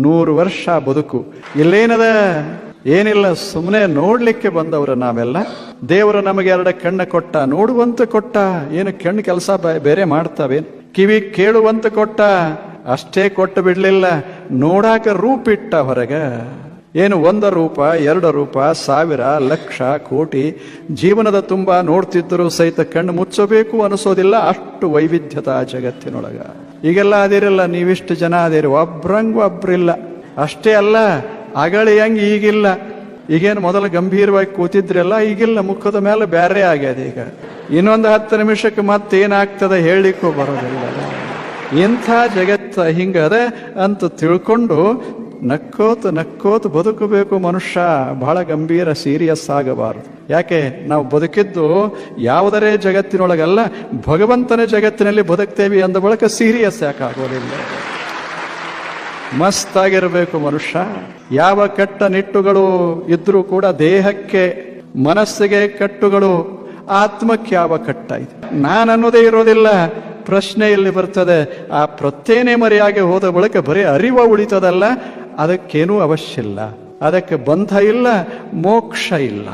100 ವರ್ಷ ಬದುಕು. ಇಲ್ಲೇನದ? ಏನಿಲ್ಲ, ಸುಮ್ಮನೆ ನೋಡ್ಲಿಕ್ಕೆ ಬಂದವರು ನಾವೆಲ್ಲ. ದೇವರು ನಮಗೆ 2 ಕಣ್ಣು ಕೊಟ್ಟ, ನೋಡುವಂತ ಕೊಟ್ಟ. ಏನು ಕಣ್ಣು ಕೆಲಸ ಬೇರೆ ಮಾಡ್ತಾವೆ? ಕಿವಿ ಕೇಳುವಂತ ಕೊಟ್ಟ, ಅಷ್ಟೇ ಕೊಟ್ಟು ಬಿಡ್ಲಿಲ್ಲ, ನೋಡಾಕ ರೂಪಿಟ್ಟ ಹೊರಗ. ಏನು 1 ರೂಪ, 2 ರೂಪ, 1000, ಲಕ್ಷ, ಕೋಟಿ ಜೀವನದ ತುಂಬ ನೋಡ್ತಿದ್ದರೂ ಸಹಿತ ಕಣ್ಣು ಮುಚ್ಚಬೇಕು ಅನಿಸೋದಿಲ್ಲ. ಅಷ್ಟು ವೈವಿಧ್ಯತಾ ಜಗತ್ತಿನೊಳಗ. ಈಗೆಲ್ಲ ಅದಿರಲ್ಲ, ನೀವಿಷ್ಟು ಜನ ಅದಿರಿ, ಒಬ್ರಂಗ್ ಒಬ್ರಿಲ್ಲ. ಅಷ್ಟೇ ಅಲ್ಲ, ಅಗಳಿಯಂಗ್ ಈಗಿಲ್ಲ. ಈಗೇನು ಮೊದಲು ಗಂಭೀರವಾಗಿ ಕೂತಿದ್ರಲ್ಲ, ಈಗಿಲ್ಲ, ಮುಖದ ಮೇಲೆ ಬ್ಯಾರೆ ಆಗ್ಯದ. ಈಗ ಇನ್ನೊಂದು 10 ನಿಮಿಷಕ್ಕೆ ಮತ್ತೇನಾಗ್ತದೆ ಹೇಳಲಿಕ್ಕೂ ಬರೋದಿಲ್ಲ. ಇಂಥ ಜಗತ್ತು ಹಿಂಗದೆ ಅಂತ ತಿಳ್ಕೊಂಡು ನಕ್ಕೋತ ಬದುಕಬೇಕು ಮನುಷ್ಯ. ಬಹಳ ಗಂಭೀರ, ಸೀರಿಯಸ್ ಆಗಬಾರದು. ಯಾಕೆ? ನಾವು ಬದುಕಿದ್ದು ಯಾವುದರೇ ಜಗತ್ತಿನೊಳಗಲ್ಲ, ಭಗವಂತನ ಜಗತ್ತಿನಲ್ಲಿ ಬದುಕ್ತೇವೆ ಅಂದ ಬಳಿಕ ಸೀರಿಯಸ್ ಯಾಕಾಗೋದಿಲ್ಲ? ಮಸ್ತಾಗಿರಬೇಕು ಮನುಷ್ಯ. ಯಾವ ಕಟ್ಟ ನಿಟ್ಟುಗಳು ಇದ್ರೂ ಕೂಡ ದೇಹಕ್ಕೆ, ಮನಸ್ಸಿಗೆ ಕಟ್ಟುಗಳು, ಆತ್ಮಕ್ಕೆ ಯಾವ ಕಟ್ಟ ಇದೆ? ನಾನನ್ನೋದೇ ಇರೋದಿಲ್ಲ. ಪ್ರಶ್ನೆ ಇಲ್ಲಿ ಬರ್ತದೆ, ಆ ಪ್ರತ್ಯೇನೆ ಮರೆಯಾಗಿ ಹೋದ ಬಳಿಕ ಬರೀ ಅರಿವ ಉಳಿತದಲ್ಲ, ಅದಕ್ಕೇನೂ ಅವಶ್ಯ ಇಲ್ಲ, ಅದಕ್ಕೆ ಬಂಧ ಇಲ್ಲ, ಮೋಕ್ಷ ಇಲ್ಲ.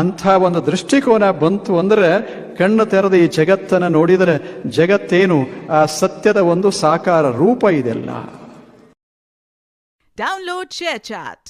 ಅಂಥ ಒಂದು ದೃಷ್ಟಿಕೋನ ಬಂತು ಅಂದ್ರೆ, ಕಣ್ಣು ತೆರೆದು ಈ ಜಗತ್ತನ್ನು ನೋಡಿದರೆ ಜಗತ್ತೇನು ಆ ಸತ್ಯದ ಒಂದು ಸಾಕಾರ ರೂಪ ಇದೆಲ್ಲ. Download ShareChat.